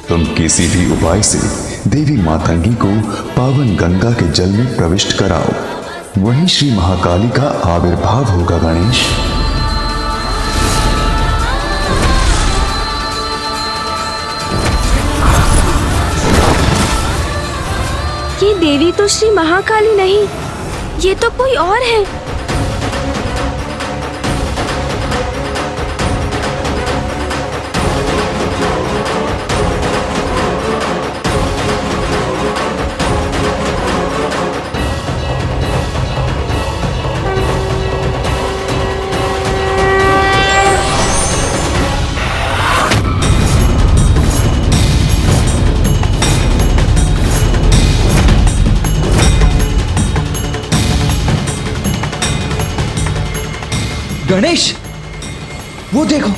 तुम किसी भी उपाय से देवी मातंगी को पावन गंगा के जल में प्रविष्ट कराओ, वहीं श्री महाकाली का आविर्भाव होगा। गणेश, ये देवी तो श्री महाकाली नहीं, ये तो कोई और है। गणेश, वो देखो।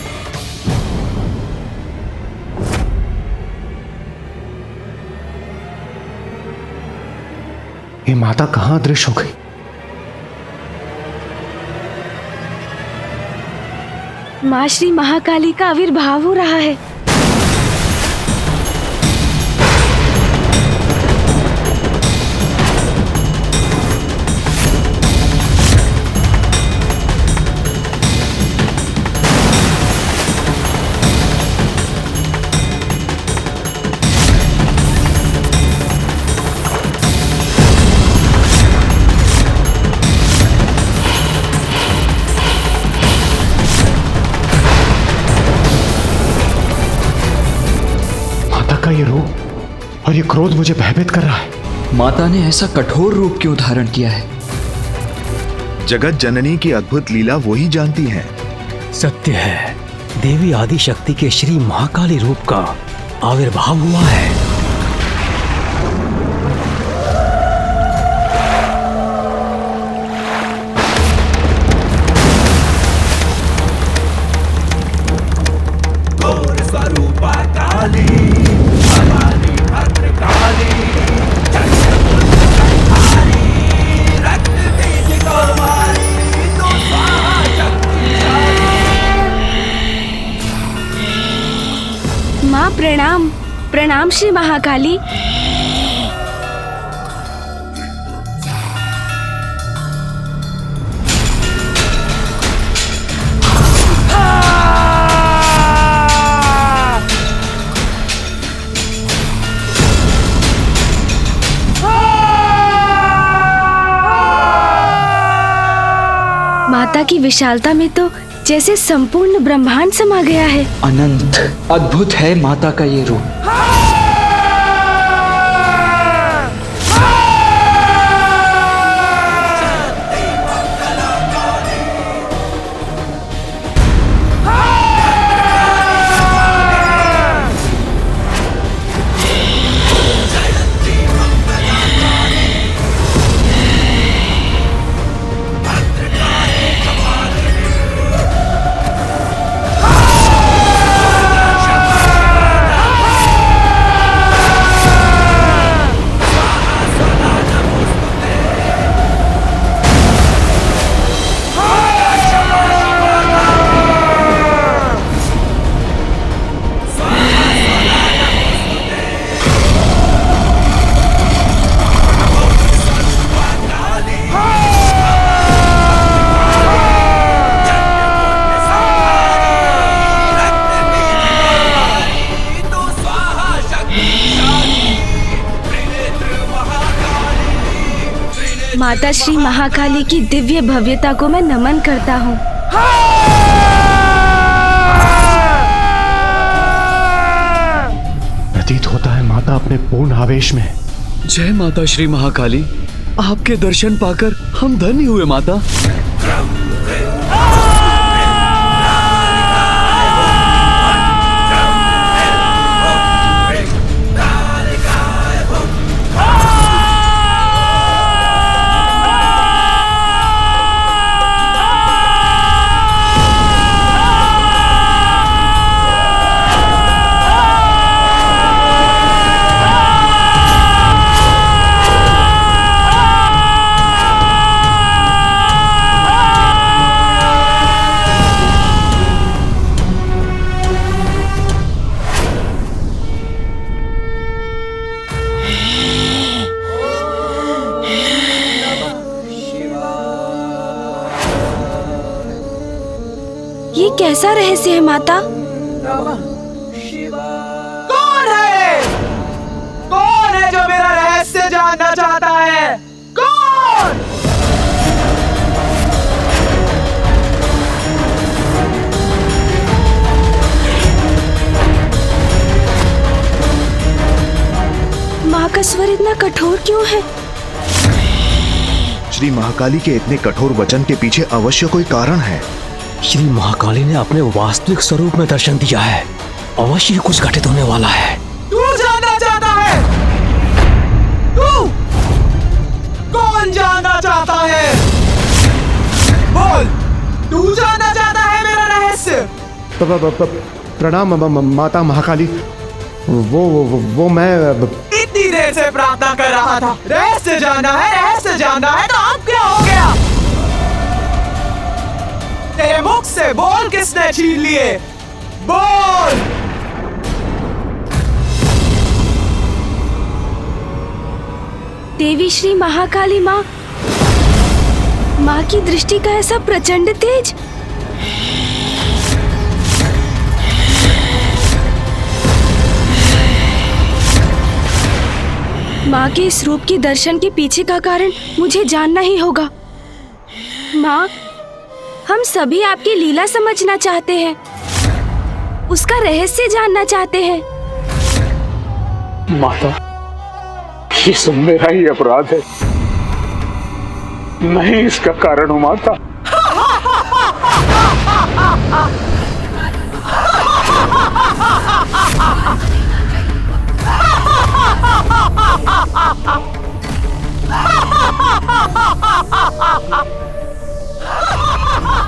ये माता कहां अदृश्य हो गई? माँ श्री महाकाली का आविर्भाव हो रहा है। ये रूप और ये क्रोध मुझे भयभीत कर रहा है। माता ने ऐसा कठोर रूप क्यों धारण किया है? जगत जननी की अद्भुत लीला वो ही जानती हैं। सत्य है, देवी आदि शक्ति के श्री महाकाली रूप का आविर्भाव हुआ है। माँ प्रणाम, प्रणाम श्री महाकाली। माता की विशालता में तो जैसे संपूर्ण ब्रह्मांड समा गया है। अनंत अद्भुत है माता का ये रूप। माता श्री महाकाली की दिव्य भव्यता को मैं नमन करता हूँ। प्रतीत होता है माता अपने पूर्ण आवेश में। जय माता श्री महाकाली, आपके दर्शन पाकर हम धन्य हुए माता। ये कैसा रहस्य है माता? कौन है? कौन है जो मेरा रहस्य जानना चाहता है? कौन? माँ का स्वर इतना कठोर क्यों है? श्री महाकाली के इतने कठोर वचन के पीछे अवश्य कोई कारण है। श्री महाकाली ने अपने वास्तविक स्वरूप में दर्शन दिया है। अवश्य कुछ घटित होने वाला है। तू जानना चाहता है? तू कौन जानना चाहता है? बोल, तू जानना चाहता है मेरा रहस्य? प्रणाम माता महाकाली। वो मैं इतनी देर से प्रार्थना कर रहा था। रहस्य जानना है, रहस्य जानना है, तो अब क्या हो गया? तेरे मुख से बोल किसने छीन लिए? बोल। देवी श्री महाकाली माँ, माँ की दृष्टि का ऐसा प्रचंड तेज। माँ के इस रूप के दर्शन के पीछे का कारण मुझे जानना ही होगा। माँ, हम सभी आपकी लीला समझना चाहते हैं, उसका रहस्य जानना चाहते हैं। माता, ये सब मेरा ही अपराध है। मैं ही इसका कारण हूँ माता।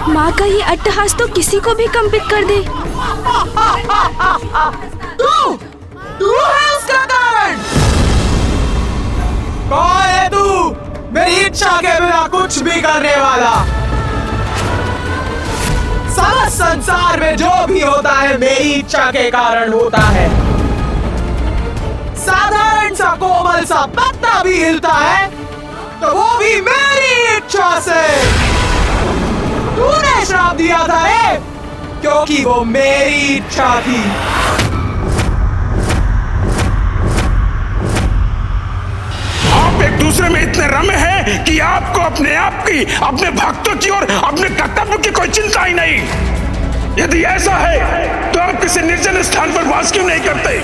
माँ का ये अट्टहास तो किसी को भी कंपित कर दे। तू है उसका कारण। कौन है तू? मेरी इच्छा के बिना कुछ भी करने वाला। सारा संसार में जो भी होता है मेरी इच्छा के कारण होता है। साधारण सा कोमल सा पत्ता भी हिलता है तो वो भी मेरी इच्छा से। तूने श्राप दिया था रे, क्योंकि वो मेरी इच्छा थी। आप एक दूसरे में इतने रमे हैं कि आपको अपने आप की, अपने भक्तों की और अपने कर्तव्य की कोई चिंता ही नहीं। यदि ऐसा है तो आप किसी निर्जन स्थान पर वास क्यों नहीं करते?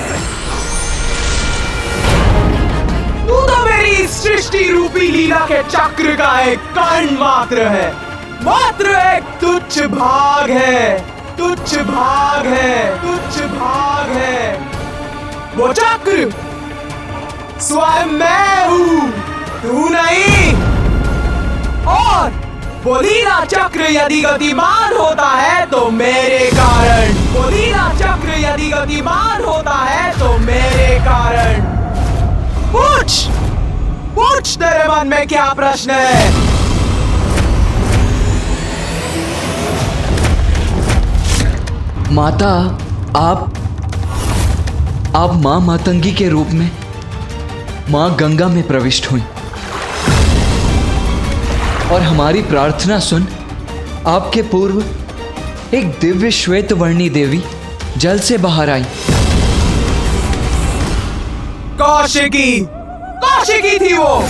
तू तो मेरी सृष्टि रूपी लीला के चक्र का एक कण मात्र है, मात्र एक तुच्छ भाग है, तुच्छ भाग है, तुच्छ भाग है। वो चक्र स्वयं मैं हूँ, तू नहीं। और वो लीला चक्र यदि गतिमान होता है तो मेरे कारण, वो लीला चक्र यदि गतिमान होता है तो मेरे कारण। पूछ, पूछ तेरे मन में क्या प्रश्न है? माता, आप माँ मातंगी के रूप में माँ गंगा में प्रविष्ट हुई और हमारी प्रार्थना सुन आपके पूर्व एक दिव्य श्वेत वर्णी देवी जल से बाहर आई। कौशिकी, कौशिकी थी वो।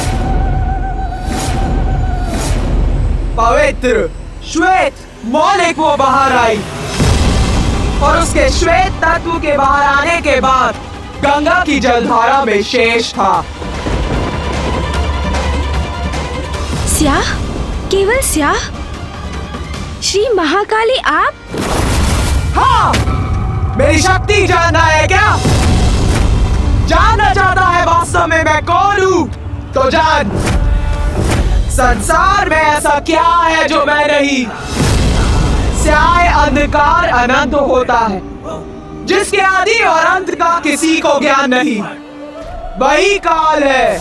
पवित्र श्वेत मौलिक वो बाहर आई और उसके श्वेत तत्व के बाहर आने के बाद गंगा की जलधारा में शेष था। स्याह, केवल स्याह? श्री महाकाली आप? हाँ, मेरी शक्ति जानना है क्या? जानना चाहता है वास्तव में मैं कौन हूँ? तो जान, संसार में ऐसा क्या है जो मैं नहीं। स्याह अंधकार अनंत होता है, जिसके आदि और अंत का किसी को ज्ञान नहीं। वही काल है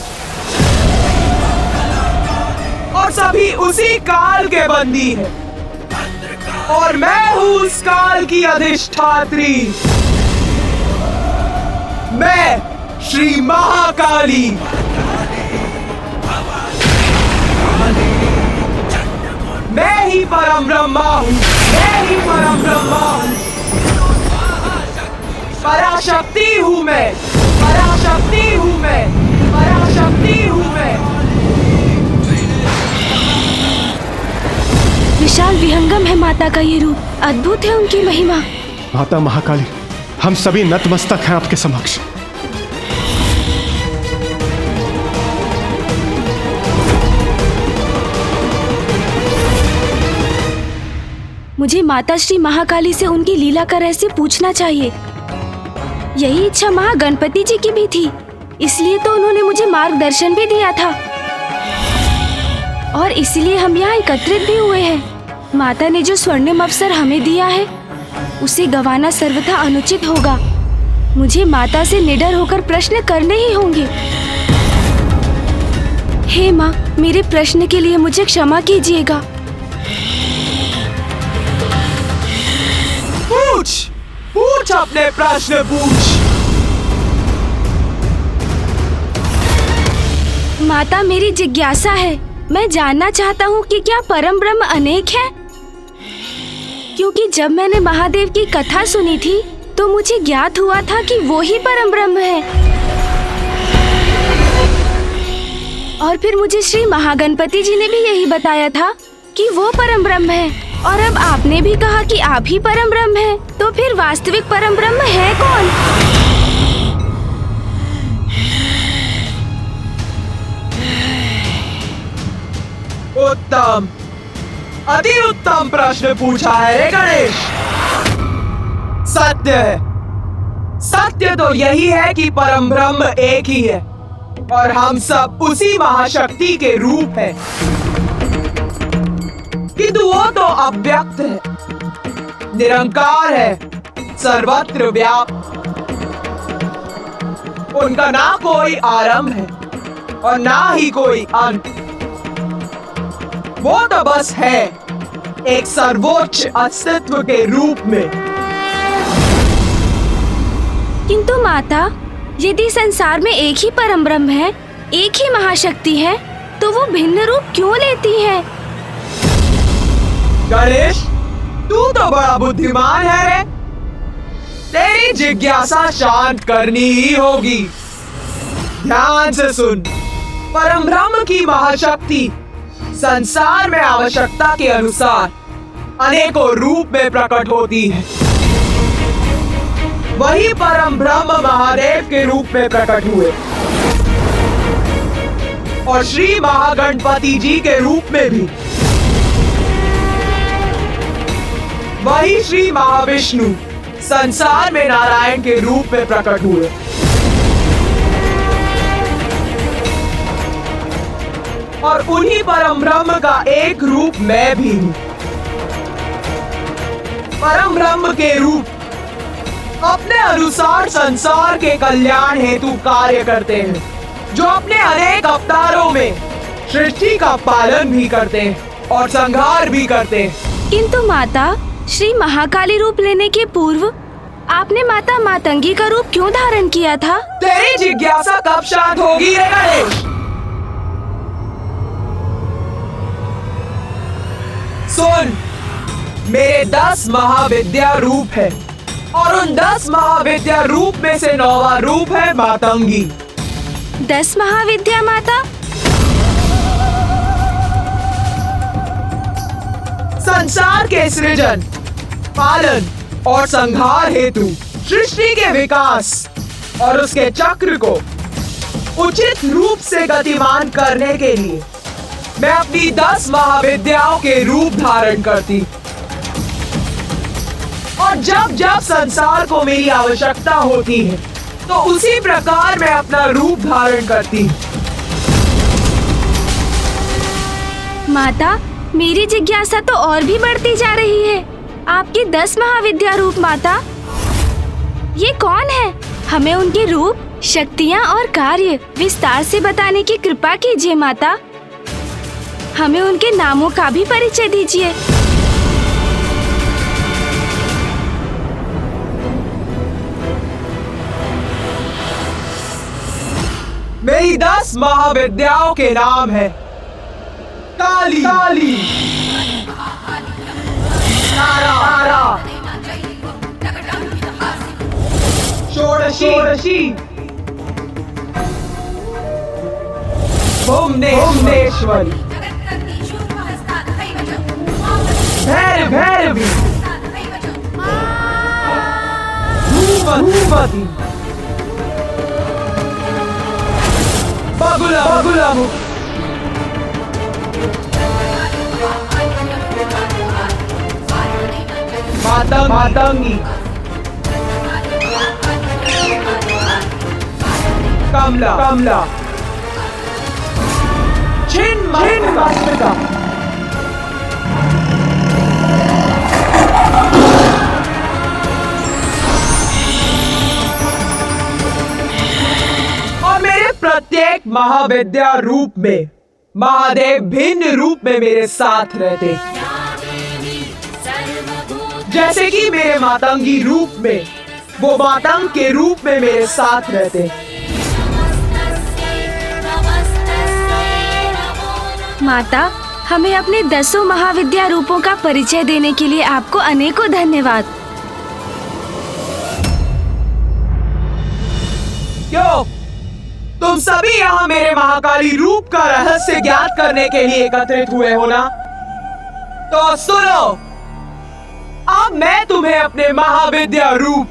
और सभी उसी काल के बंदी हैं। और मैं हूँ उस काल की अधिष्ठात्री। मैं श्री महाकाली। मैं ही परम ब्रह्मा हूँ, मैं ही परम पराशक्ति हूँ मैं, पराशक्ति हूँ मैं, पराशक्ति हूँ मैं। विशाल विहंगम है माता का ये रूप, अद्भुत है उनकी महिमा। माता महाकाली, हम सभी नतमस्तक हैं आपके समक्ष। मुझे माता श्री महाकाली से उनकी लीला का रहस्य पूछना चाहिए। यही इच्छा महागणपति जी की भी थी, इसलिए तो उन्होंने मुझे मार्गदर्शन भी दिया था और इसीलिए हम यहाँ एकत्रित भी हुए हैं। माता ने जो स्वर्णिम अवसर हमें दिया है उसे गंवाना सर्वथा अनुचित होगा। मुझे माता से निडर होकर प्रश्न करने ही होंगे। हे माँ, मेरे प्रश्न के लिए मुझे क्षमा कीजिएगा। पूछ, पूछ अपने प्रश्न पूछ। माता, मेरी जिज्ञासा है। मैं जानना चाहता हूँ कि क्या परम ब्रह्म अनेक है? क्योंकि जब मैंने महादेव की कथा सुनी थी तो मुझे ज्ञात हुआ था कि वो ही परम ब्रह्म है। और फिर मुझे श्री महागणपति जी ने भी यही बताया था कि वो परम ब्रह्म है। और अब आपने भी कहा कि आप ही परम ब्रह्म हैं। तो फिर वास्तविक परम ब्रह्म है कौन? उत्तम, अति उत्तम प्रश्न पूछा है रे गणेश। सत्य है, सत्य तो यही है कि परम ब्रह्म एक ही है और हम सब उसी महाशक्ति के रूप हैं। किंतु वो तो अव्यक्त है, निरंकार है, सर्वत्र व्याप्त। उनका ना कोई आरंभ है और ना ही कोई अंत। वो तो बस है एक सर्वोच्च अस्तित्व के रूप में। किंतु माता, यदि संसार में एक ही परम ब्रह्म है, एक ही महाशक्ति है, तो वो भिन्न रूप क्यों लेती है? गणेश, तू तो बड़ा बुद्धिमान है रे। तेरी जिज्ञासा शांत करनी ही होगी। ध्यान से सुन। परम ब्रह्म की महाशक्ति संसार में आवश्यकता के अनुसार अनेकों रूप में प्रकट होती है। वही परम ब्रह्म महादेव के रूप में प्रकट हुए और श्री महागणपति जी के रूप में भी। वही श्री महाविष्णु संसार में नारायण के रूप में प्रकट हुए। और उन्हीं परम ब्रह्म का एक रूप मैं भी हूँ। परम ब्रह्म के रूप अपने अनुसार संसार के कल्याण हेतु कार्य करते हैं, जो अपने अनेक अवतारों में सृष्टि का पालन भी करते हैं और संहार भी करते हैं। किंतु माता, श्री महाकाली रूप लेने के पूर्व आपने माता मातंगी का रूप क्यों धारण किया था? तेरी जिज्ञासा कब शांत होगी रे गणेश? सुन, मेरे 10 महाविद्या रूप है और उन 10 महाविद्या रूप में से 9वां रूप है मातंगी। 10 महाविद्या माता? संसार के सृजन, पालन और संहार हेतु सृष्टि के विकास और उसके चक्र को उचित रूप से गतिमान करने के लिए मैं अपनी 10 महाविद्याओं के रूप धारण करती। और जब जब संसार को मेरी आवश्यकता होती है तो उसी प्रकार मैं अपना रूप धारण करती। माता, मेरी जिज्ञासा तो और भी बढ़ती जा रही है। आपके 10 महाविद्या रूप माता, ये कौन है? हमें उनके रूप, शक्तियाँ और कार्य विस्तार से बताने की कृपा कीजिए माता। हमें उनके नामों का भी परिचय दीजिए। मेरी 10 महाविद्याओं के नाम है काली, काली, तारा, तारा, षोडशी भुवनेश्वरी भैरवी भूपति बगुला मातंगी कमला छिन्नमस्तिका और मेरे प्रत्येक महाविद्या रूप में महादेव भिन्न रूप में मेरे साथ रहते, जैसे कि मेरे मातंगी रूप में वो मातंग के रूप में मेरे साथ रहते। माता, हमें अपने 10 महाविद्या रूपों का परिचय देने के लिए आपको अनेकों धन्यवाद। क्यों तुम सभी यहाँ मेरे महाकाली रूप का रहस्य ज्ञात करने के लिए एकत्रित हुए हो ना? तो सुनो, अब मैं तुम्हें अपने महाविद्या रूप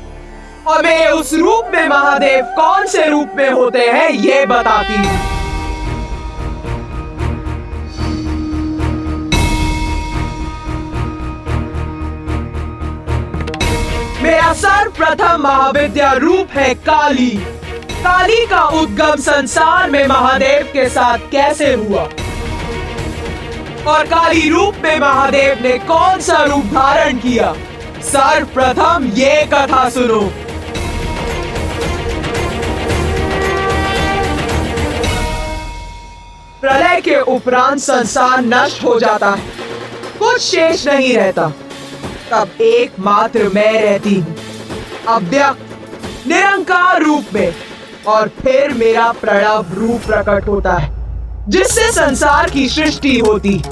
और मेरे उस रूप में महादेव कौन से रूप में होते हैं ये बताती हूँ। मेरा सर्वप्रथम महाविद्या रूप है काली। काली का उद्गम संसार में महादेव के साथ कैसे हुआ और काली रूप में महादेव ने कौन सा रूप धारण किया, सर्वप्रथम ये कथा सुनो। प्रलय के उपरांत संसार नष्ट हो जाता है, कुछ शेष नहीं रहता। तब एकमात्र मैं रहती हूँ, अव्यक्त निरंकार रूप में, और फिर मेरा प्रणव रूप प्रकट होता है जिससे संसार की सृष्टि होती।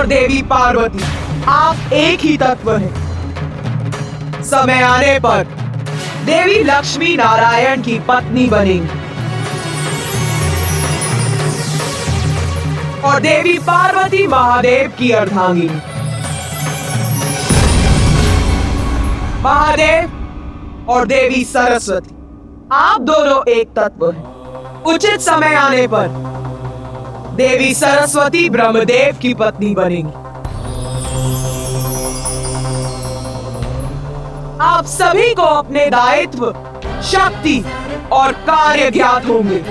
देवी पार्वती आप एक ही तत्व हैं। समय आने पर देवी लक्ष्मी नारायण की पत्नी बनेंगी और देवी पार्वती महादेव की अर्धांगिनी। महादेव और देवी सरस्वती आप दोनों एक तत्व हैं। उचित समय आने पर देवी सरस्वती ब्रह्मदेव की पत्नी बनेंगी। आप सभी को अपने दायित्व, शक्ति और कार्य ज्ञात होंगे।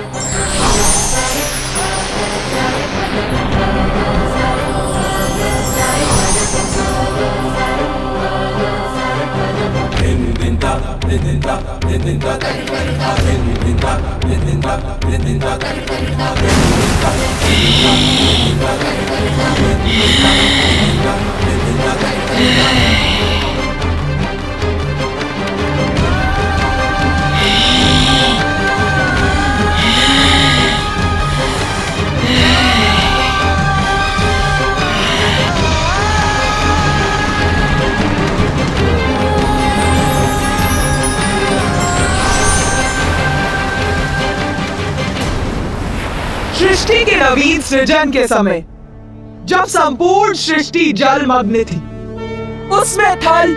सृष्टि के नवीन सृजन के समय जब संपूर्ण सृष्टि जलमग्न थी, उसमें थल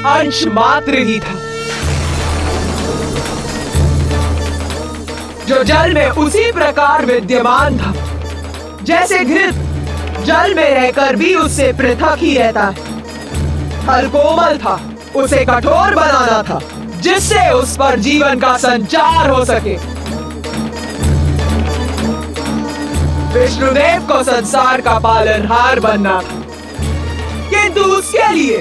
अंश मात्र ही था। जो जल में उसी प्रकार विद्यमान था जैसे घृत जल में रहकर भी उससे पृथक ही रहता है। थल कोमल था, उसे कठोर बनाना था जिससे उस पर जीवन का संचार हो सके। विष्णुदेव को संसार का पालनहार बनना था, किंतु उसके लिए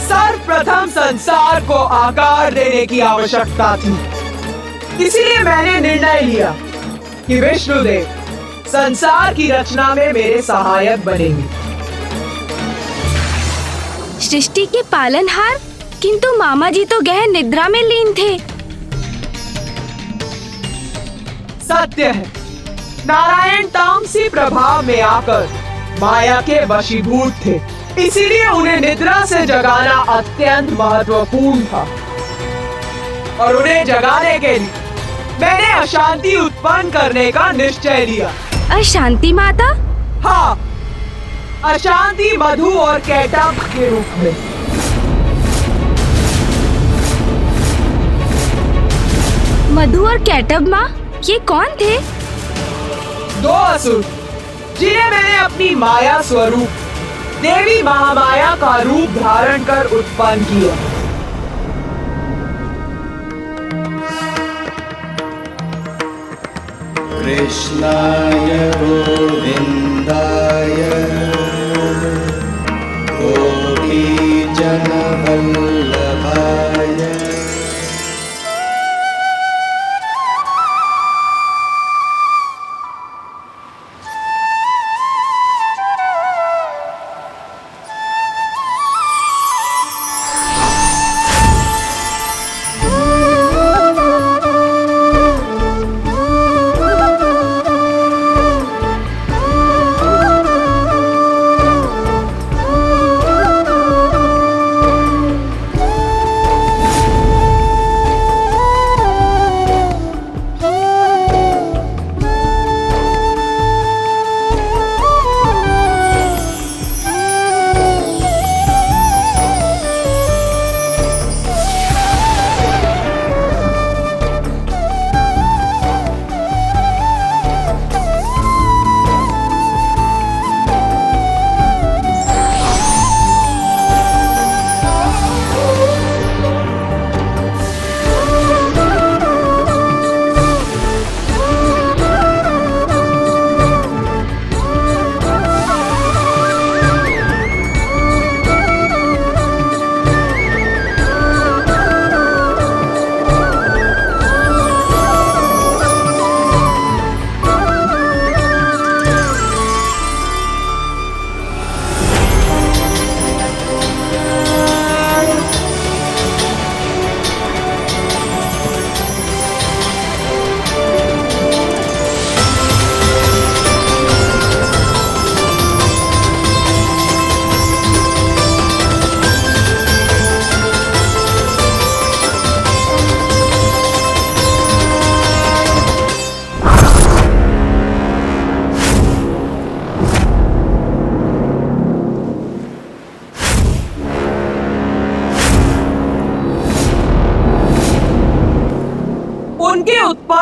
सर्वप्रथम संसार को आकार देने की आवश्यकता थी। इसीलिए मैंने निर्णय लिया कि विष्णुदेव संसार की रचना में मेरे सहायक बनेंगे। सृष्टि के पालनहार? किंतु मामा जी तो गहन निद्रा में लीन थे। सत्य है, नारायण तामसी प्रभाव में आकर माया के वशीभूत थे, इसीलिए उन्हें निद्रा से जगाना अत्यंत महत्वपूर्ण था। और उन्हें जगाने के लिए मैंने अशांति उत्पन्न करने का निश्चय लिया। अशांति माता? हाँ, अशांति मधु और कैटब के रूप में। मधु और कैटब माँ, ये कौन थे? दो असुर जिन्हें मैंने अपनी माया स्वरूप देवी महामाया का रूप धारण कर उत्पन्न किया। कृष्णाय गोविन्दाय गोपीजनवल्लभाय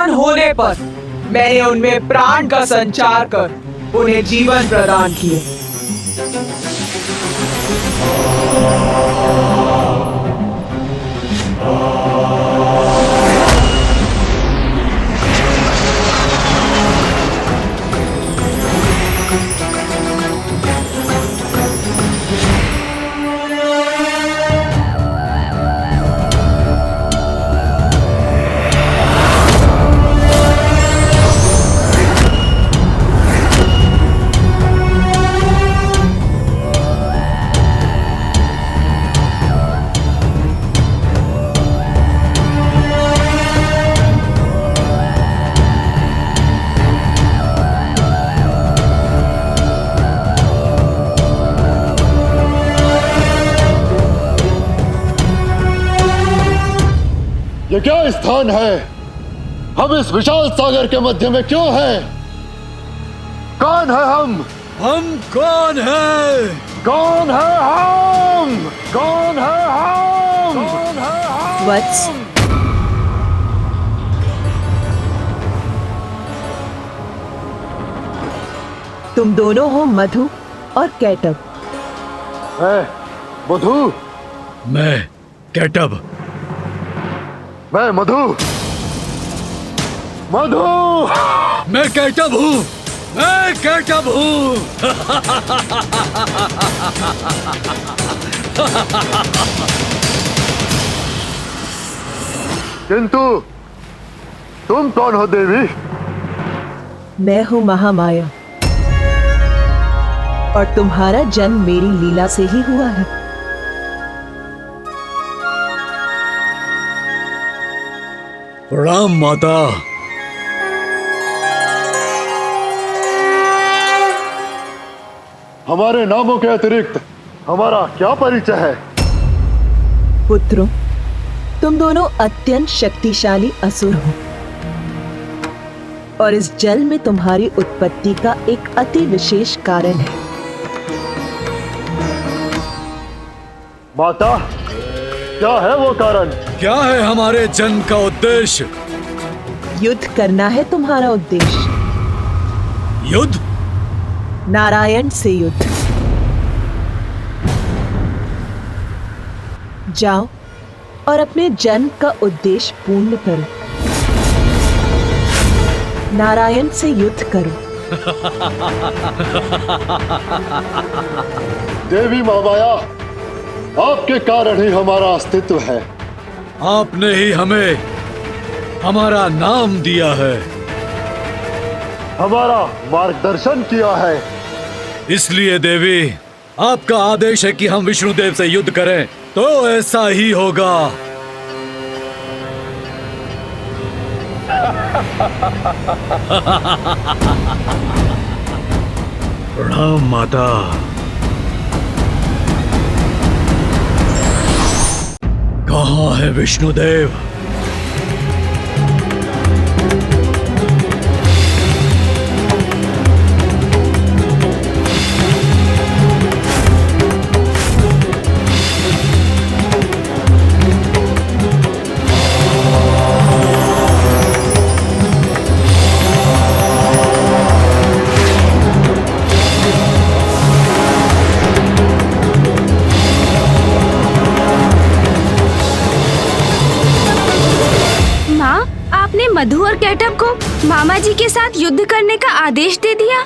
उत्पन्न होने पर मैंने उनमें प्राण का संचार कर उन्हें जीवन प्रदान किया। ये क्या स्थान है? हम इस विशाल सागर के मध्य में क्यों हैं? कौन है हम? हम कौन है? कौन है हम? कौन है हम? कौन है हम? वत्स, तुम दोनों हो मधु और कैटब। मैं मधु। मैं कैटब। मैं मधु। मधु। मैं कैटब हूँ। मैं कैटब हूँ। किंतु तुम कौन हो देवी? मैं हूँ महामाया और तुम्हारा जन्म मेरी लीला से ही हुआ है। प्रणाम माता। हमारे नामों के अतिरिक्त हमारा क्या परिचय है? पुत्रों, तुम दोनों अत्यंत शक्तिशाली असुर हो और इस जल में तुम्हारी उत्पत्ति का एक अति विशेष कारण है। माता, क्या है वो कारण? क्या है हमारे जन्म का उद्देश्य? युद्ध करना है तुम्हारा उद्देश्य। युद्ध? नारायण से युद्ध। जाओ और अपने जन्म का उद्देश्य पूर्ण करो। नारायण से युद्ध करो। देवी महामाया, आपके कारण ही हमारा अस्तित्व है। आपने ही हमें हमारा नाम दिया है, हमारा मार्गदर्शन किया है। इसलिए देवी, आपका आदेश है कि हम विष्णुदेव से युद्ध करें, तो ऐसा ही होगा। प्रणाम माता। कहाँ है विष्णुदेव? मधु और कैटब को मामा जी के साथ युद्ध करने का आदेश दे दिया।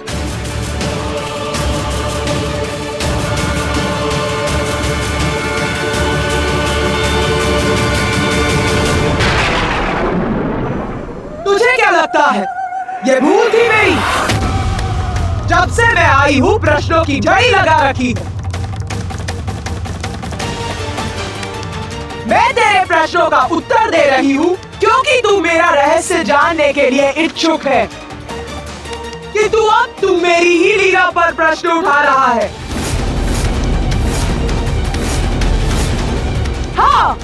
तुझे क्या लगता है ये भूल थी मेरी? जब से मैं आई हूँ प्रश्नों की झड़ी लगा रखी है। मैं तेरे प्रश्नों का उत्तर दे रही हूँ क्योंकि तू मेरा रहस्य जानने के लिए इच्छुक है कि तू मेरी ही लीला पर प्रश्न उठा रहा है। हाँ,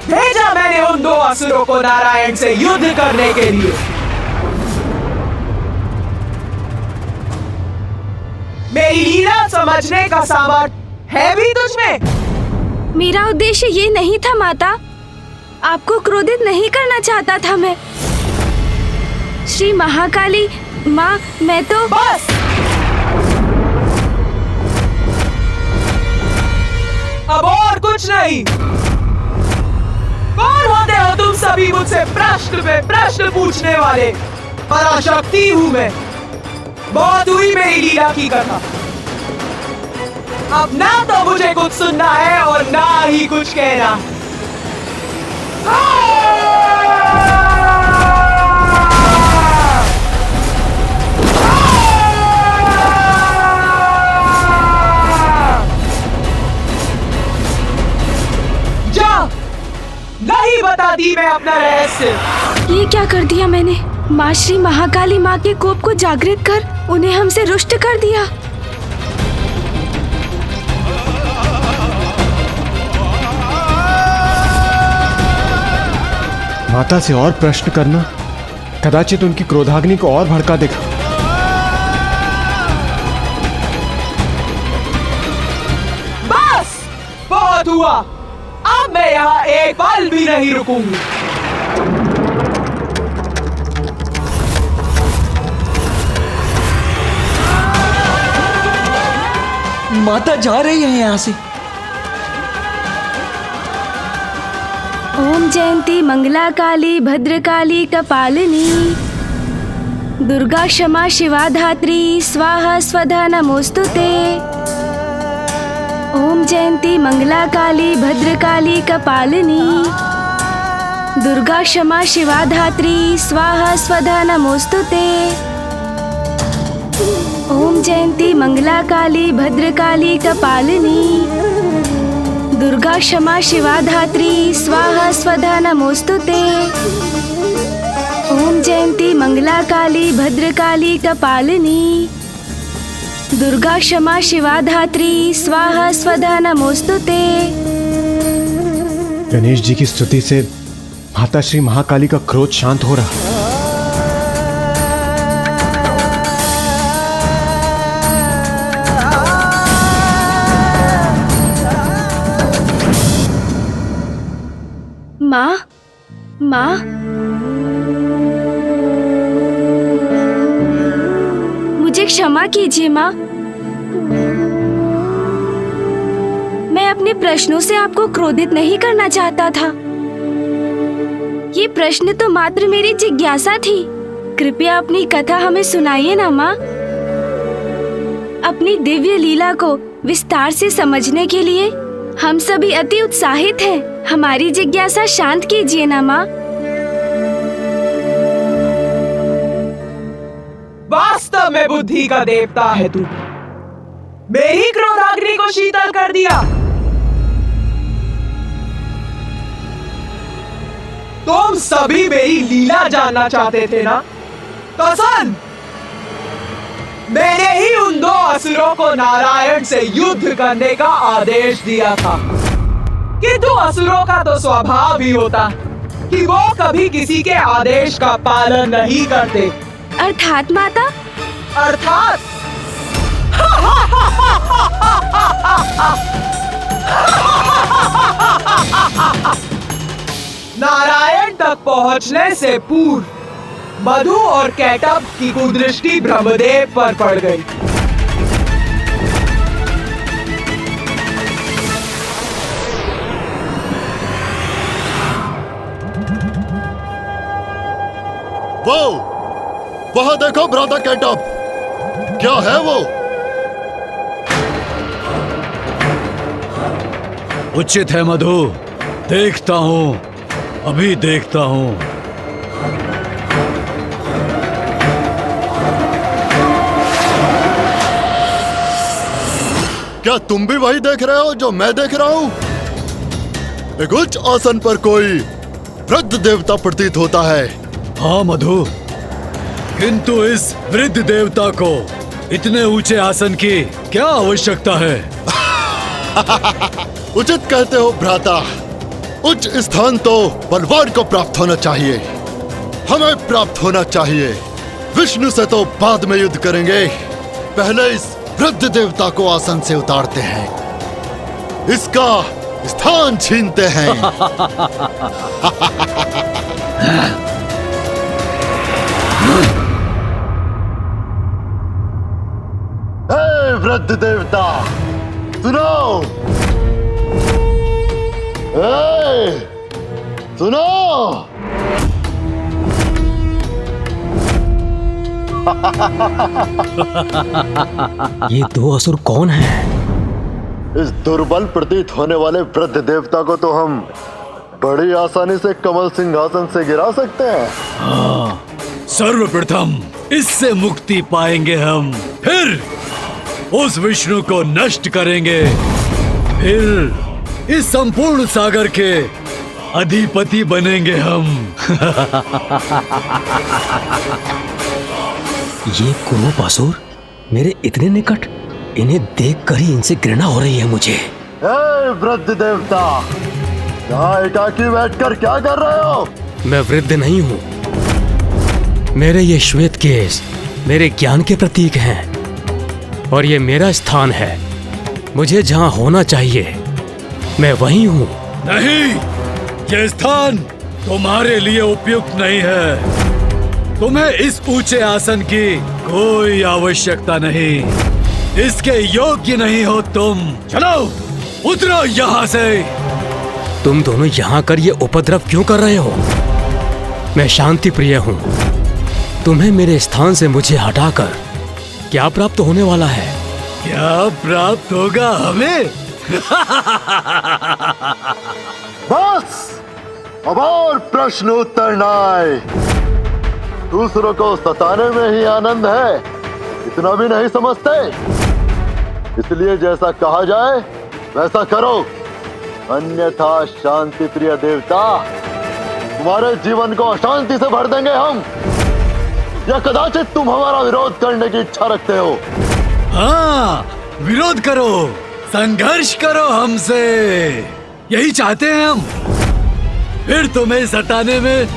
भेजा मैंने उन दो असुरों को नारायण से युद्ध करने के लिए। मेरी लीला समझने का सामर्थ्य है भी तुझमें? मेरा उद्देश्य ये नहीं था माता, आपको क्रोधित नहीं करना चाहता था मैं। श्री महाकाली माँ, मैं तो बस! अब और कुछ नहीं। कौन होते हो तुम सभी मुझसे प्रश्न पे प्रश्न पूछने वाले? पराशक्ति हूँ मैं। बहुत हुई मेरी लीला की कथा। अब ना तो मुझे कुछ सुनना है और ना ही कुछ कहना। जा, नहीं बताती मैं अपना रहस्य। ये क्या कर दिया मैंने? माँ श्री महाकाली माँ के कोप को जागृत कर उन्हें हमसे रुष्ट कर दिया। माता से और प्रश्न करना कदाचित उनकी क्रोधाग्नि को और भड़का देगा। बस, बहुत हुआ। अब मैं यहाँ एक पल भी नहीं रुकूंगी। माता जा रही है यहाँ से। ओम जयंती मंगला काली भद्रकाली कपालिनी दुर्गा क्षमा शिवा धात्री स्वाहा स्वधा नमोस्तुते। ओम जयंती मंगला काली भद्रकाली कपालिनी दुर्गा क्षमा शिवा धात्री स्वाहा स्वधा नमोस्तुते। ओम जयंती मंगला काली भद्रकाली कपालिनी दुर्गा क्षमा शिवा धात्री स्वाहा स्वधा नमोस्तुते। ओम जयंती मंगला काली भद्रकाली कपालिनी दुर्गा क्षमा शिवा धात्री स्वाहा स्वधा नमोस्तुते। गणेश जी की स्तुति से माता श्री महाकाली का क्रोध शांत हो रहा। माँ, माँ, मुझे क्षमा कीजिए माँ। मैं अपने प्रश्नों से आपको क्रोधित नहीं करना चाहता था। ये प्रश्न तो मात्र मेरी जिज्ञासा थी। कृपया अपनी कथा हमें सुनाइए ना माँ। अपनी दिव्य लीला को विस्तार से समझने के लिए हम सभी अति उत्साहित हैं। हमारी जिज्ञासा शांत कीजिए ना माँ। वास्तव में बुद्धि का देवता है तू। मेरी क्रोधाग्नि को शीतल कर दिया। तुम सभी मेरी लीला जानना चाहते थे ना? तो सुन, मैंने ही उन दो असुरों को नारायण से युद्ध करने का आदेश दिया था। किंतु असुरों का तो स्वभाव ही होता कि वो कभी किसी के आदेश का पालन नहीं करते। अर्थात माता? अर्थात नारायण तक पहुंचने से पूर्व मधु और कैटब की कुदृष्टि ब्रह्मदेव पर पड़ गई। वो वहां देखो भ्राता कैटब, क्या है वो? उचित है मधु, देखता हूं, अभी देखता हूं। क्या तुम भी वही देख रहे हो जो मैं देख रहा हूं? एक उच्च आसन पर कोई वृद्ध देवता प्रतीत होता है। हाँ मधु, किंतु इस वृद्ध देवता को इतने ऊंचे आसन की क्या आवश्यकता है? उचित कहते हो भ्राता। उच्च स्थान तो बलवान को प्राप्त होना चाहिए, हमें प्राप्त होना चाहिए। विष्णु से तो बाद में युद्ध करेंगे, पहले इस वृद्ध देवता को आसन से उतारते हैं, इसका स्थान छीनते हैं। हे वृद्ध देवता, सुनो। हे, सुनो। ये दो असुर कौन हैं? इस दुर्बल प्रतीत होने वाले वृद्ध देवता को तो हम बड़ी आसानी से कमल सिंहासन से गिरा सकते हैं। हाँ, सर्वप्रथम इससे मुक्ति पाएंगे हम, फिर उस विष्णु को नष्ट करेंगे, फिर इस संपूर्ण सागर के अधिपति बनेंगे हम। ये कुरूप असुर मेरे इतने निकट, इन्हें देखकर ही इनसे घृणा हो रही है मुझे। हे वृद्ध देवता, यहाँ एकाकी बैठकर क्या कर रहे हो? मैं वृद्ध नहीं हूँ। मेरे ये श्वेत केश मेरे ज्ञान के प्रतीक हैं और ये मेरा स्थान है। मुझे जहाँ होना चाहिए मैं वहीं हूँ। नहीं, ये स्थान तुम्हारे लिए उपयुक्त नहीं है। तुम्हें इस ऊंचे आसन की कोई आवश्यकता नहीं, इसके योग्य नहीं हो तुम। चलो उतरो यहाँ से। तुम दोनों यहाँ कर ये उपद्रव क्यों कर रहे हो? मैं शांति प्रिय हूँ। तुम्हें मेरे स्थान से मुझे हटाकर क्या प्राप्त होने वाला है? क्या प्राप्त होगा हमें? बस, अब और प्रश्न उत्तर न आए। दूसरों को सताने में ही आनंद है, इतना भी नहीं समझते। इसलिए जैसा कहा जाए वैसा करो, अन्यथा शांति प्रिय देवता तुम्हारे जीवन को अशांति से भर देंगे हम, या कदाचित तुम हमारा विरोध करने की इच्छा रखते हो। हाँ, विरोध करो, संघर्ष करो हमसे, यही चाहते हैं हम। फिर तुम्हें सताने में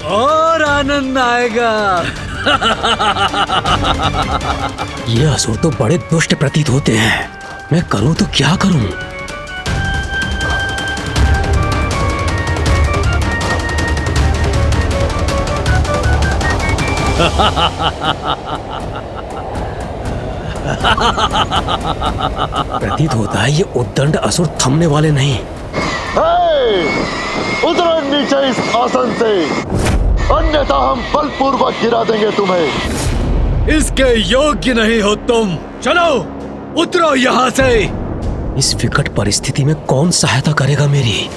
और आनंद आएगा। ये असुर तो बड़े दुष्ट प्रतीत होते हैं। मैं करूं तो क्या करूं? प्रतीत होता है ये उद्दंड असुर थमने वाले नहीं। उतरो नीचे इस आसन से, अन्यथा हम बलपूर्वक गिरा देंगे तुम्हें। इसके योग्य नहीं हो तुम। चलो उतरो यहाँ से। इस विकट परिस्थिति में कौन सहायता करेगा मेरी?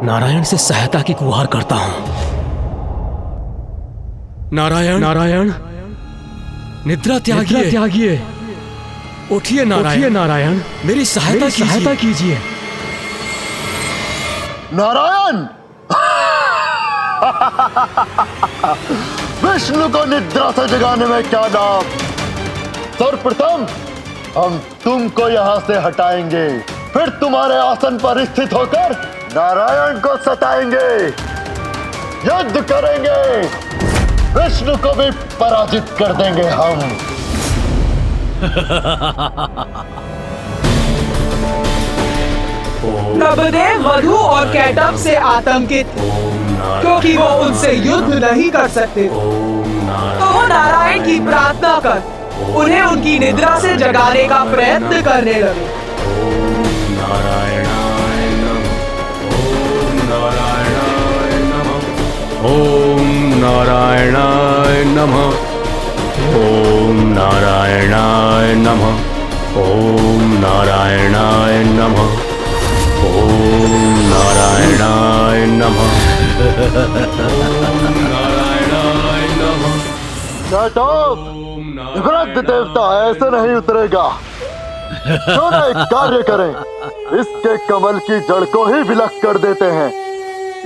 नारायण से सहायता की गुहार करता हूं। नारायण, नारायण, निद्रा त्यागिए, उठिए नारायण, नारायण, मेरी सहायता कीजिए। नारायण, विष्णु को निद्रा से जगाने में क्या लाभ? सर्वप्रथम हम तुमको यहाँ से हटाएंगे, फिर तुम्हारे आसन पर स्थित होकर नारायण को सताएंगे, युद्ध करेंगे, विष्णु को भी पराजित कर देंगे हम। नभदेव मधु और कैटब से आतंकित क्योंकि वो उनसे युद्ध नहीं कर सकते, तो वो नारायण की प्रार्थना कर उन्हें उनकी निद्रा से जगाने का प्रयत्न करने लगे। ओम नारायणाय नमः, ओम नारायणाय नमः, ओम नारायणाय नमः, ओम नारायणाय नमः, ओम नारायणाय नमः। वृद्ध देवता ऐसे नहीं उतरेगा। क्यों ना एक कार्य करें, इसके कमल की जड़ को ही विलक कर देते हैं।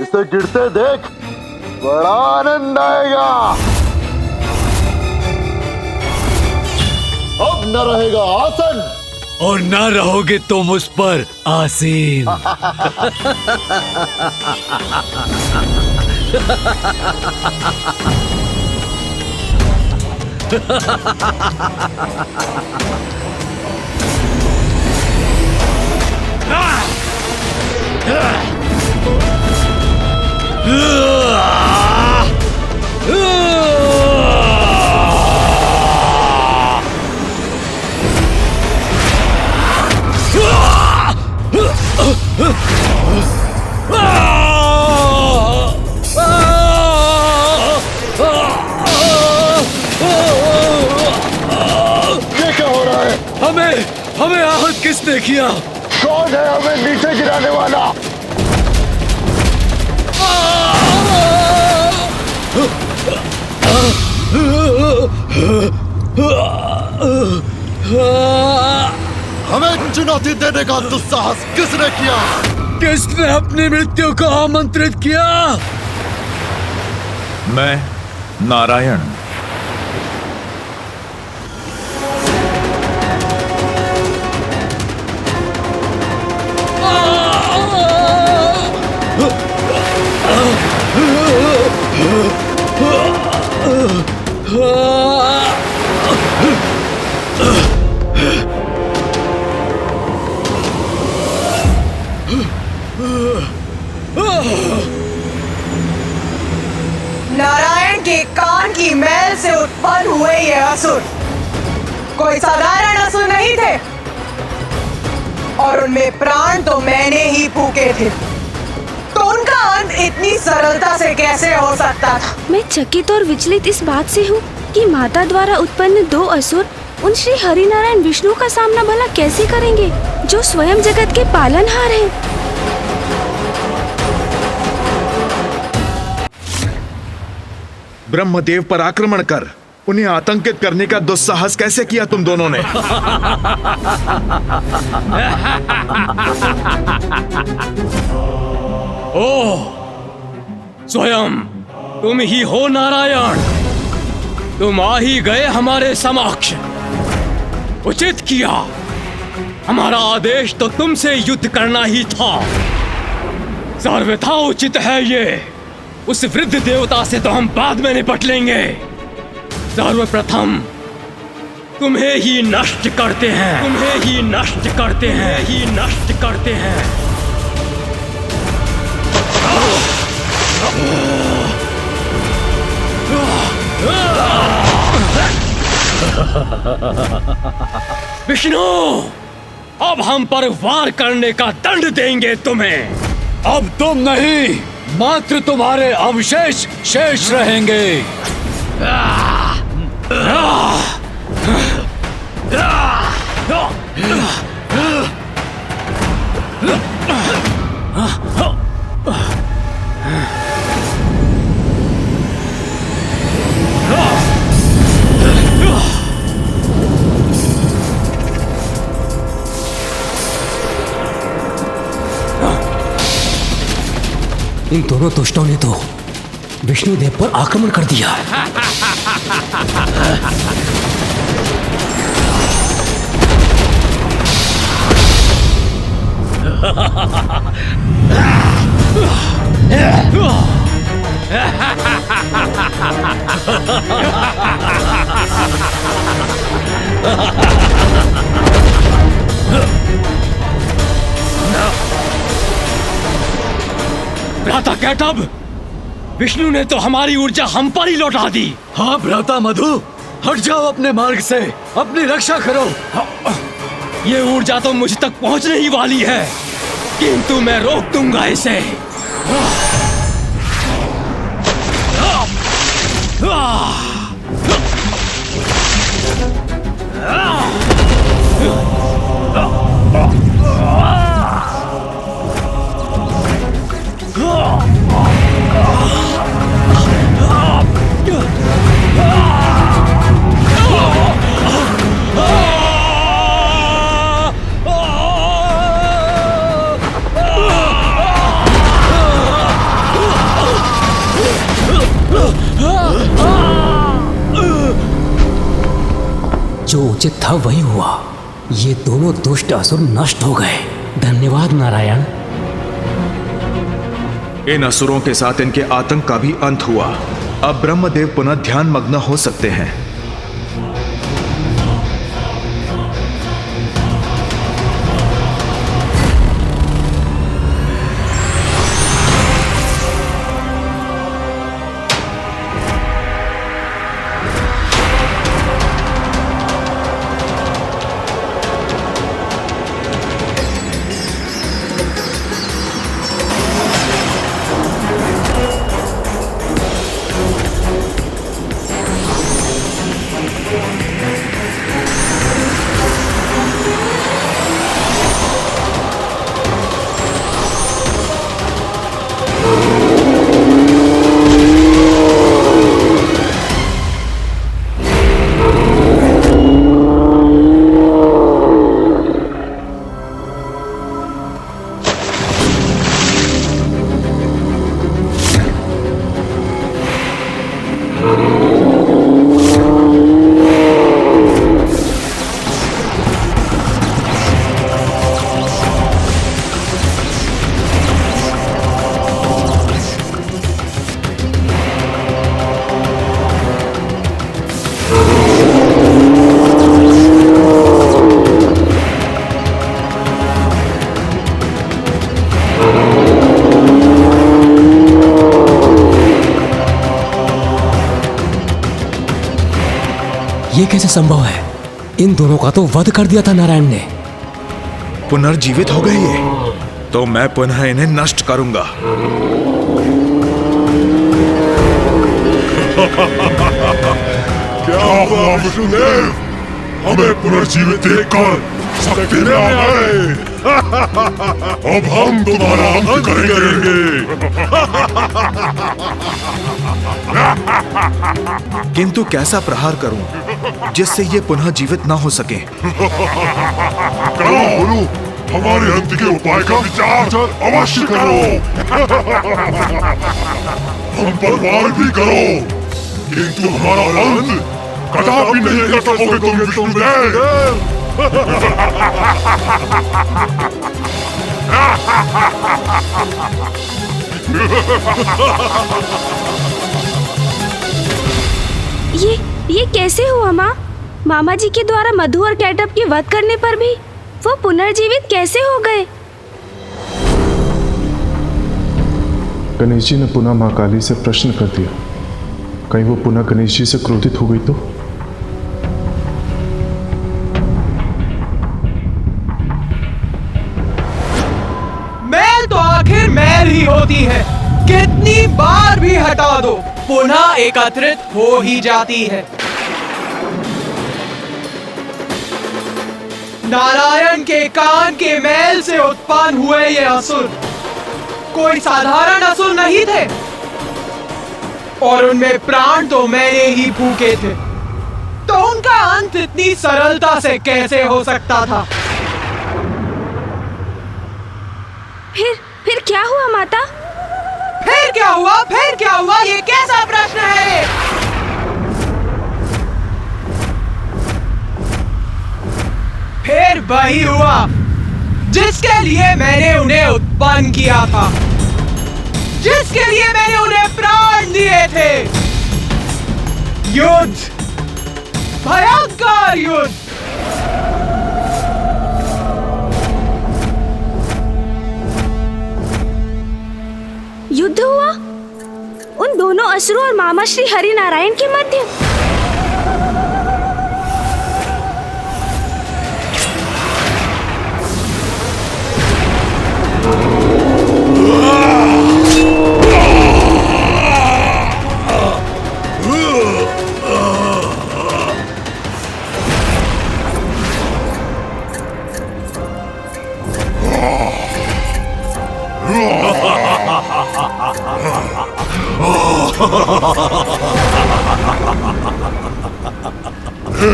इसे गिरते देख बड़ा आनंद आएगा। अब न रहेगा आसन और न रहोगे तुम उस पर आसीन। ये क्या हो रहा है? हमें आहत किसने किया? कौन है हमें नीचे गिराने वाला? हमें चुनौती देने का दुस्साहस किसने किया? किसने अपनी मृत्यु को आमंत्रित किया? मैं नारायण। नारायण के कान की मैल से उत्पन्न हुए ये असुर कोई साधारण असुर नहीं थे, और उनमें प्राण तो मैंने ही फूके थे, तो उनका अंत इतनी सरलता से कैसे हो सकता था? मैं चकित और विचलित इस बात से हूँ कि माता द्वारा उत्पन्न दो असुर उन श्री हरिनारायण विष्णु का सामना भला कैसे करेंगे, जो स्वयं जगत के पालनहार हैं। ब्रह्मदेव पर आक्रमण कर उन्हें आतंकित करने का दुस्साहस कैसे किया तुम दोनों ने? ओह, स्वयं तुम ही हो नारायण। तुम आ ही गए हमारे समक्ष। उचित किया। हमारा आदेश तो तुमसे युद्ध करना ही था। सर्वथा उचित है ये। उस वृद्ध देवता से तो हम बाद में निपट लेंगे। सर्वप्रथम तुम्हें ही नष्ट करते हैं। तुम्हें ही नष्ट करते हैं। ही नष्ट करते हैं। विष्णु, अब हम पर वार करने का दंड देंगे तुम्हें। अब तुम नहीं, मात्र तुम्हारे अवशेष शेष रहेंगे। इन दोनों दुष्टों ने तो विष्णुदेव पर आक्रमण कर दिया। भ्राता कैटब, विष्णु ने तो हमारी ऊर्जा हम पर ही लौटा दी। हाँ भ्राता मधु, हट जाओ अपने मार्ग से, अपनी रक्षा करो। ये ऊर्जा तो मुझ तक पहुंचने ही वाली है, किंतु मैं रोक दूंगा इसे। जो उचित था वही हुआ। ये दोनों दुष्ट असुर नष्ट हो गए। धन्यवाद नारायण। इन असुरों के साथ इनके आतंक का भी अंत हुआ। अब ब्रह्मदेव पुनः ध्यान मग्न हो सकते हैं। कैसे संभव है? इन दोनों का तो वध कर दिया था नारायण ने। पुनर्जीवित हो गए ये, तो मैं पुनः इन्हें नष्ट करूंगा। क्या हुआ विष्णुदेव? हमें पुनर्जीवित देखकर शक्ति में आ गए। अब हम तुम्हारा अंत करेंगे। किंतु कैसा प्रहार करूं जिससे ये पुनः जीवित ना हो सके? करो गुरु, हमारे अंत के उपाय का विचार अवश्य करो। हम पर वार भी करो, किंतु हमारा अंत कदापि नहीं कर सकोगे तुम विष्णुदेव। ये कैसे हुआ माँ? मामा जी के द्वारा मधु और कैटअप के वध करने पर भी वो पुनर्जीवित कैसे हो गए? गणेश जी ने पुनः माँ काली से प्रश्न कर दिया, कहीं वो पुनः गणेश जी से क्रोधित हो गई तो? मैल तो आखिर मैल ही होती है, कितनी बार भी हटा दो पुनः एकत्रित हो ही जाती है। नारायण के कान के मैल से उत्पन्न हुए ये असुर कोई साधारण असुर नहीं थे, और उनमें प्राण तो मैंने ही फूके थे, तो उनका अंत इतनी सरलता से कैसे हो सकता था? फिर क्या हुआ माता? फिर क्या हुआ? फिर क्या हुआ? ये कैसा प्रश्न है? फिर वही हुआ जिसके लिए मैंने उन्हें उत्पन्न किया था, जिसके लिए मैंने उन्हें प्राण दिए थे। युद्ध, भयंकर युद्ध। युद्ध हुआ उन दोनों असुरों और मामा श्री हरि नारायण के मध्य।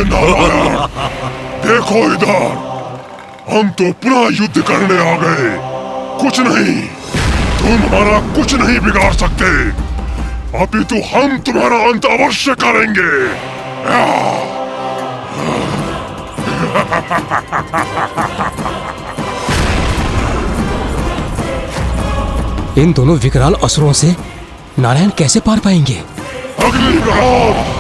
नारायण, देखो इधर, हम तो पुनः युद्ध करने आ गए। कुछ नहीं, तुम हमारा कुछ नहीं बिगाड़ सकते, अपितु हम तुम्हारा अंत अवश्य करेंगे। इन दोनों विकराल असुरों से नारायण कैसे पार पाएंगे? अग्नि प्रहार।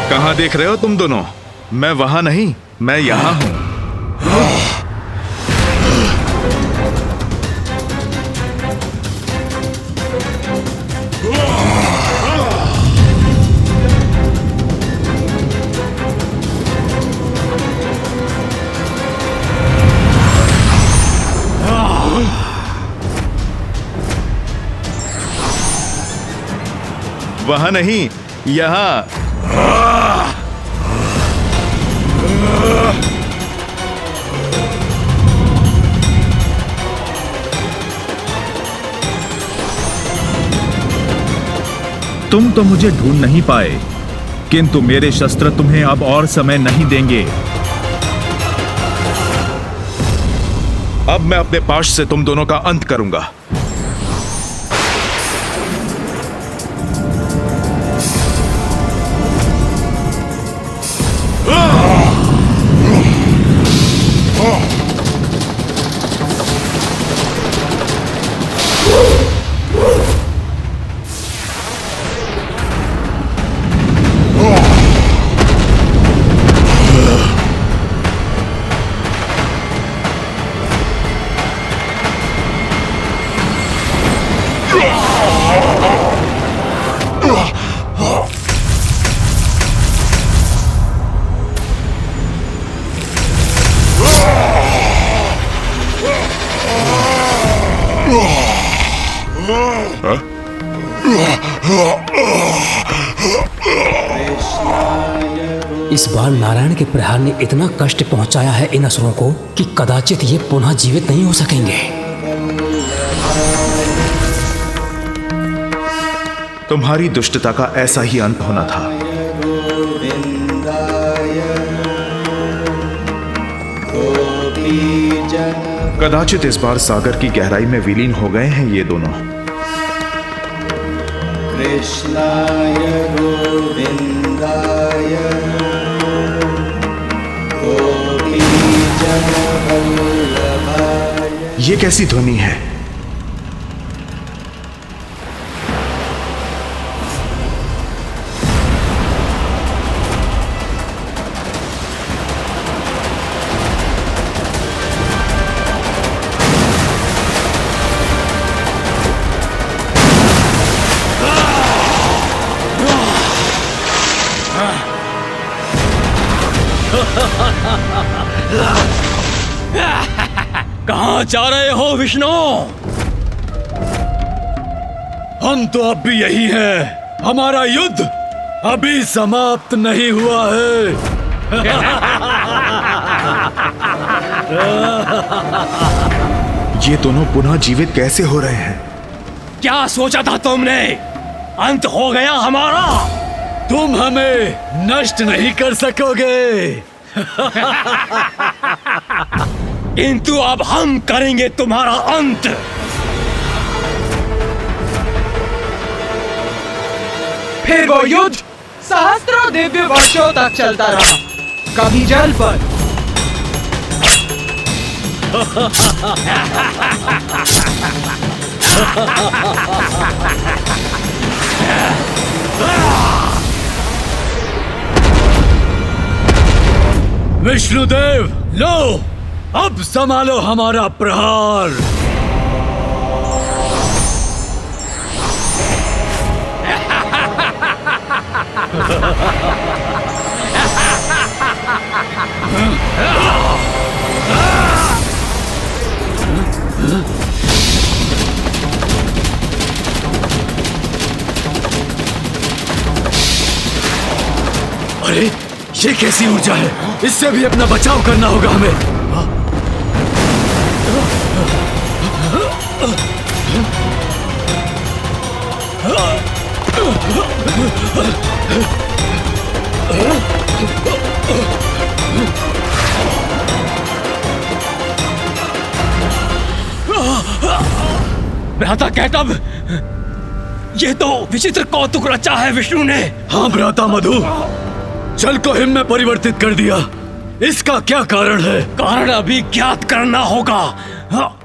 कहाँ देख रहे हो तुम दोनों? मैं वहां नहीं, मैं यहाँ हूँ। वहां नहीं, यहाँ। तुम तो मुझे ढूंढ नहीं पाए, किंतु मेरे शस्त्र तुम्हें अब और समय नहीं देंगे। अब मैं अपने पाश से तुम दोनों का अंत करूंगा। इस बार नारायण के प्रहार ने इतना कष्ट पहुंचाया है इन असुरों को कि कदाचित ये पुनः जीवित नहीं हो सकेंगे। तुम्हारी दुष्टता का ऐसा ही अंत होना था। कदाचित इस बार सागर की गहराई में विलीन हो गए हैं ये दोनों। कृष्णाय गोविंदाय गोपीजनवल्लभाय। ये कैसी ध्वनि है? कहाँ जा रहे हो विष्णु? हम तो अब भी यही हैं। हमारा युद्ध अभी समाप्त नहीं हुआ है। ये दोनों पुनः जीवित कैसे हो रहे हैं? क्या सोचा था तुमने? अंत हो गया हमारा। तुम हमें नष्ट नहीं कर सकोगे। किंतु अब हम करेंगे तुम्हारा अंत। फिर वो युद्ध सहस्त्रों दिव्य वर्षों तक चलता रहा, कभी जल पर विष्णुदेव, लो अब संभालो हमारा प्रहार। अरे ये कैसी ऊर्जा है? इससे भी अपना बचाव करना होगा हमें। भ्राता कैटब, ये तो विचित्र कौतुक रचा है विष्णु ने। हाँ भ्राता मधु, जल को हिम में परिवर्तित कर दिया। इसका क्या कारण है? कारण अभी ज्ञात करना होगा।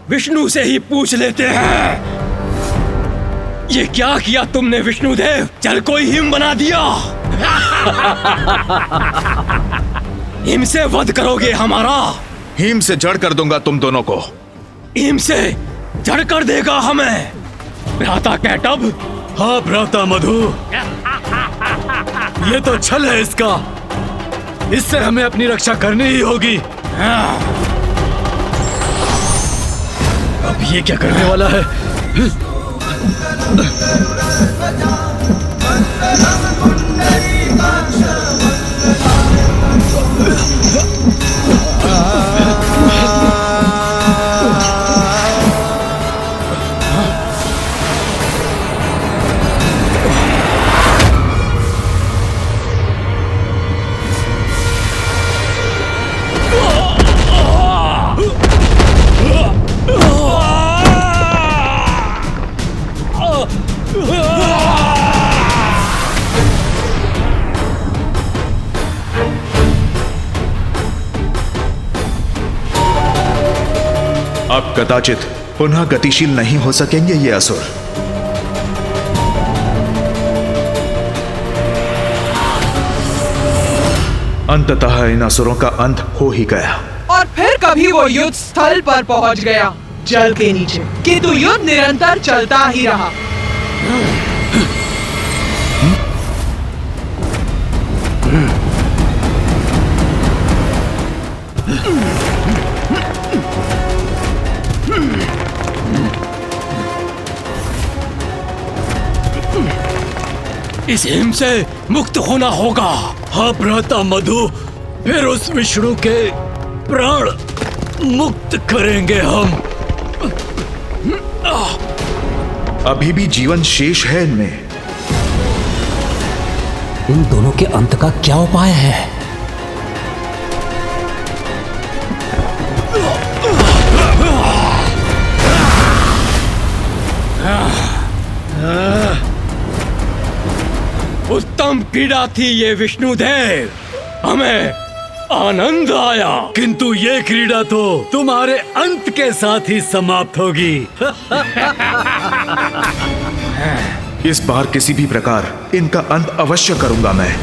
विष्णु से ही पूछ लेते हैं। ये क्या किया तुमने विष्णुदेव? जल को ही हिम बना दिया। हिम से वध करोगे हमारा? हिम से जड़ कर दूंगा तुम दोनों को। हिम से जड़ कर देगा हमें भ्राता कैटब? हाँ भ्राता मधु, ये तो छल है इसका। इससे हमें अपनी रक्षा करनी ही होगी। अब ये क्या करने वाला है? कदाचित पुनः गतिशील नहीं हो सकेंगे ये असुर। अंततः इन असुरों का अंत हो ही गया। और फिर कभी वो युद्ध स्थल पर पहुंच गया, जल के नीचे, किंतु युद्ध निरंतर चलता ही रहा। इस हिम से मुक्त होना होगा। हाँ भ्राता मधु, फिर उस विष्णु के प्राण मुक्त करेंगे हम। अभी भी जीवन शेष है इनमें। इन दोनों के अंत का क्या उपाय है? उत्तम क्रीड़ा थी ये विष्णुदेव, हमें आनंद आया। किंतु ये क्रीड़ा तो तुम्हारे अंत के साथ ही समाप्त होगी। इस बार किसी भी प्रकार इनका अंत अवश्य करूंगा मैं।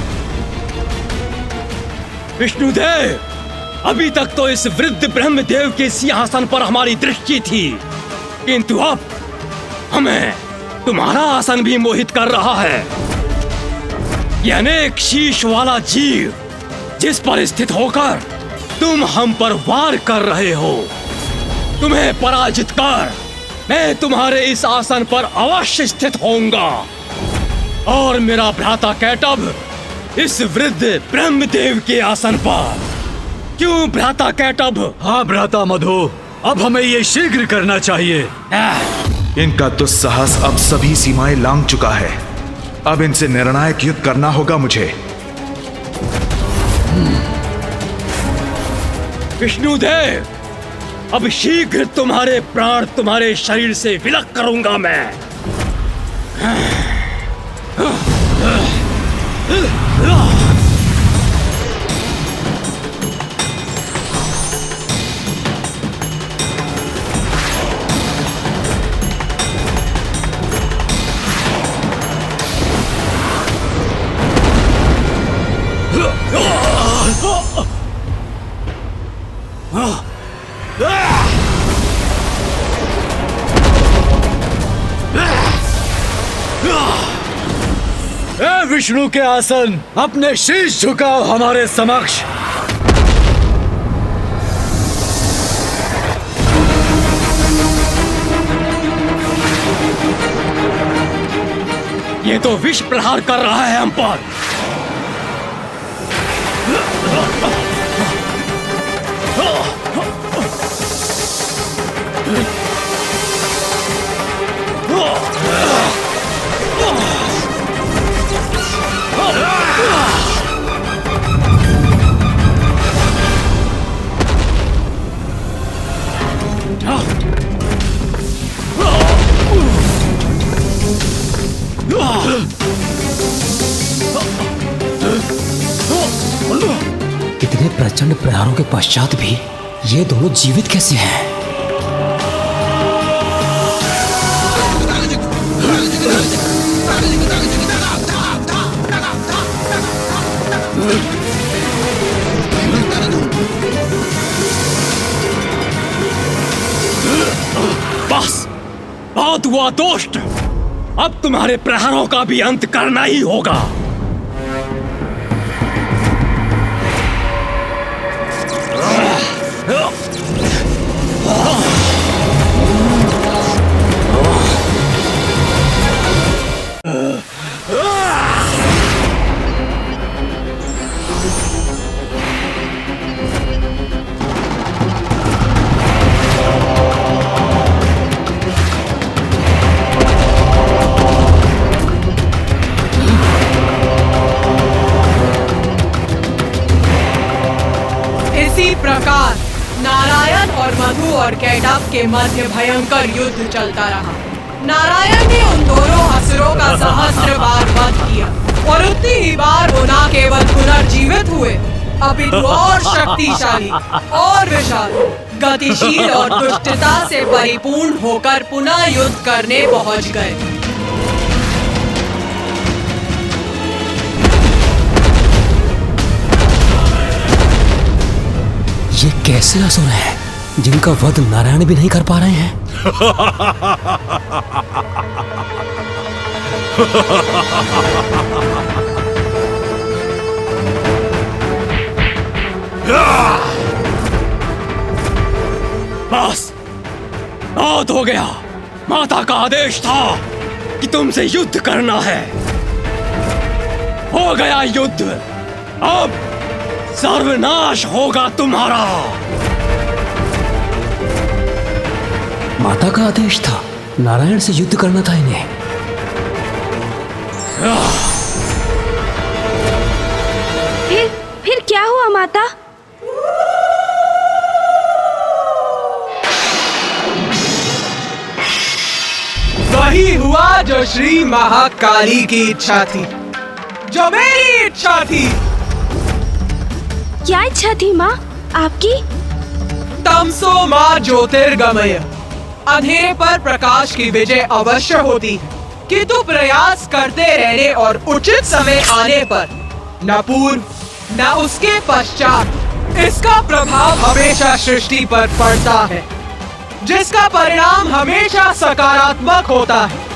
विष्णुदेव, अभी तक तो इस वृद्ध ब्रह्मदेव के सिंहासन पर हमारी दृष्टि थी, किंतु अब हमें तुम्हारा आसन भी मोहित कर रहा है। ये अनेक शीश वाला जीव जिस पर स्थित होकर तुम हम पर वार कर रहे हो, तुम्हें पराजित कर मैं तुम्हारे इस आसन पर अवश्य स्थित होऊंगा। और मेरा भ्राता कैटभ इस वृद्ध ब्रह्मदेव के आसन पर। क्यों भ्राता कैटभ? हाँ भ्राता मधु, अब हमें ये शीघ्र करना चाहिए। इनका दुस्साहस अब सभी सीमाएं लांघ चुका है। अब इनसे निर्णायक युद्ध करना होगा मुझे। विष्णुदेव, अब शीघ्र तुम्हारे प्राण तुम्हारे शरीर से विलग करूंगा मैं। विष्णु के आसन, अपने शीश झुकाओ हमारे समक्ष। ये तो विष प्रहार कर रहा है हम पर। इतने प्रचंड प्रहारों के पश्चात भी ये दोनों जीवित कैसे हैं? बस, बहुत हुआ दोस्त। अब तुम्हारे प्रहारों का भी अंत करना ही होगा। इसी प्रकार नारायण और मधु और कैटभ के मध्य भयंकर युद्ध चलता रहा। नारायण ने उन दोनों असुरों का सहस्त्र बार वध किया और उतनी ही बार वो न केवल पुनर्जीवित हुए, अपितु और शक्तिशाली और विशाल गतिशील और दुष्टता से परिपूर्ण होकर पुनः युद्ध करने पहुंच गए। ये कैसे असुर हैं जिनका वध नारायण भी नहीं कर पा रहे हैं? बस बहुत हो गया। माता का आदेश था कि तुमसे युद्ध करना है। हो गया युद्ध, अब सर्वनाश होगा तुम्हारा। माता का आदेश था, नारायण से युद्ध करना था इन्हें। फिर क्या हुआ माता? वही हुआ जो श्री महाकाली की इच्छा थी, जो मेरी इच्छा थी। क्या इच्छा थी माँ आपकी? तमसो माँ ज्योतिर्गमय, अंधेरे पर प्रकाश की विजय अवश्य होती है, किंतु प्रयास करते रहने और उचित समय आने पर न पूर्व न उसके पश्चात इसका प्रभाव हमेशा सृष्टि पर पड़ता है, जिसका परिणाम हमेशा सकारात्मक होता है।